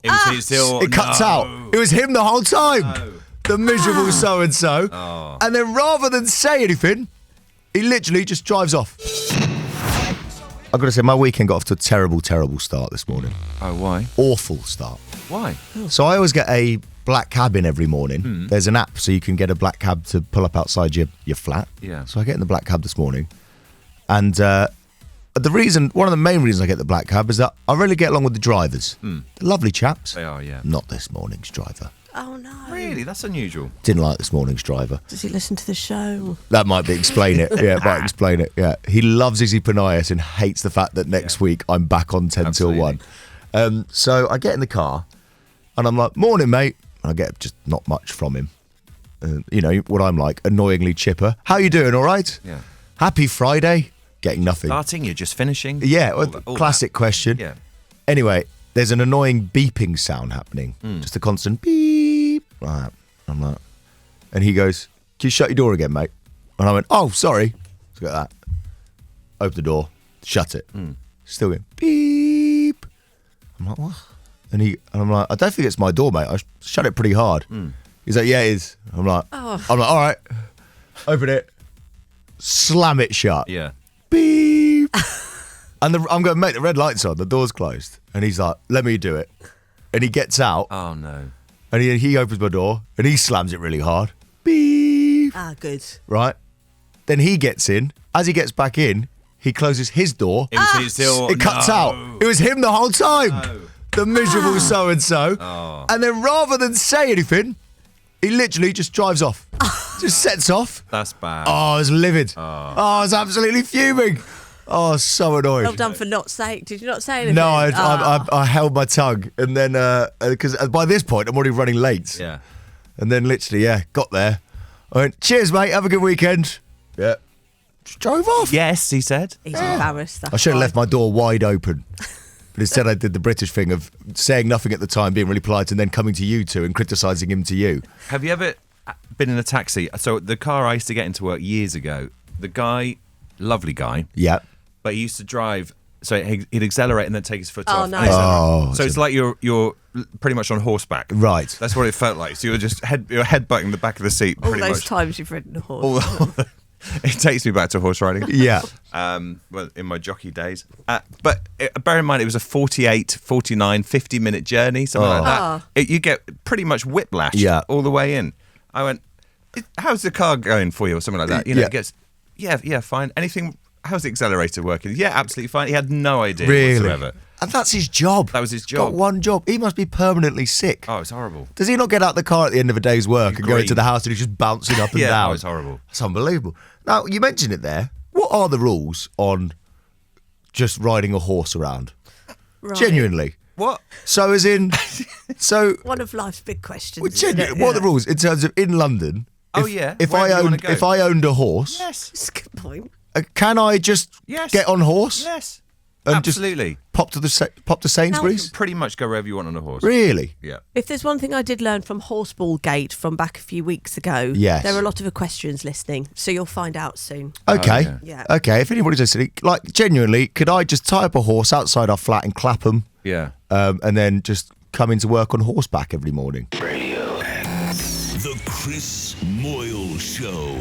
It cuts out. It was him the whole time. No. The miserable so-and-so. Oh. And then rather than say anything, he literally just drives off. I've got to say, my weekend got off to a terrible, terrible start this morning. Oh, why? Awful start. Why? So I always get a black cab in every morning. There's an app so you can get a black cab to pull up outside your flat. Yeah. So I get in the black cab this morning. And one of the main reasons I get the black cab is that I really get along with the drivers. They're lovely chaps. They are, yeah. Not this morning's driver. Oh, no. Really? That's unusual. Didn't like this morning's driver. Does he listen to the show? That might explain it. Yeah, it might explain it. Yeah. He loves Izzy Panias and hates the fact that next week I'm back on 10 Absolutely. till 1. So I get in the car and I'm like, morning, mate. And I get just not much from him. You know, what I'm like, annoyingly chipper. How you doing, all right? Yeah. Happy Friday? Getting nothing. Starting, you're just finishing? Yeah, All classic question. Yeah. Anyway, there's an annoying beeping sound happening. Just a constant beep. Right. I'm like, and he goes, can you shut your door again, mate? And I went, oh, sorry. Look at that. Open the door, shut it. Still going, beep. I'm like, what? And I'm like, I don't think it's my door, mate. I shut it pretty hard. He's like, yeah, it is. I'm like, all right. Open it. Slam it shut. Yeah. Beep. And I'm going, mate, the red light's on, the door's closed. And he's like, let me do it. And he gets out. Oh, no. And he opens my door and he slams it really hard. Beep. Ah, good. Right. Then he gets in. As he gets back in, he closes his door. It cuts out. It was him the whole time. No. The miserable so-and-so. Oh. And then rather than say anything, he literally just drives off. Just sets off. That's bad. Oh, I was livid. I was absolutely fuming. Oh, so annoyed. Well done for not saying. Did you not say anything? No, I held my tongue. And then, because by this point, I'm already running late. Yeah. And then literally, got there. I went, cheers, mate. Have a good weekend. Yeah. Just drove off. Yes, he said. He's embarrassed. I should have left my door wide open. But instead I did the British thing of saying nothing at the time, being really polite, and then coming to you two and criticising him to you. Have you ever been in a taxi? So the car I used to get into work years ago, the guy, lovely guy. Yeah. But he used to drive, so he'd accelerate and then take his foot Oh, off. nice. So it's like you're pretty much on horseback. Right. That's what it felt like. So you're just you're headbutting the back of the seat All pretty those much. times you've ridden a horse. It takes me back to horse riding. Yeah. Well, in my jockey days. But bear in mind, it was a 48, 49, 50-minute journey, something like that. You get pretty much whiplash all the way in. I went, how's the car going for you or something like that? You know, it gets, fine. Anything, how's the accelerator working? Yeah, absolutely fine. He had no idea whatsoever. And that's his job. That was his He's got job. one job. He must be permanently sick. Oh, it's horrible. Does he not get out the car at the end of a day's work and go into the house and he's just bouncing up and down? Oh, it's horrible. It's unbelievable. Now, you mentioned it there. What are the rules on just riding a horse around? Right. Genuinely. What? So as in... One of life's big questions. Well, genuinely, what are the rules in terms of in London? If I owned a horse... Yes. That's a good point. Can I just get on horse? Yes. And absolutely. Just pop to Sainsbury's? You can pretty much go wherever you want on a horse. Really? Yeah. If there's one thing I did learn from Horseball Gate from back a few weeks ago, yes, there are a lot of equestrians listening, so you'll find out soon. Okay. Yeah. Okay, if anybody's listening, like, genuinely, could I just tie up a horse outside our flat in Clapham? Yeah. And then just come into work on horseback every morning? The Chris Moyles Show.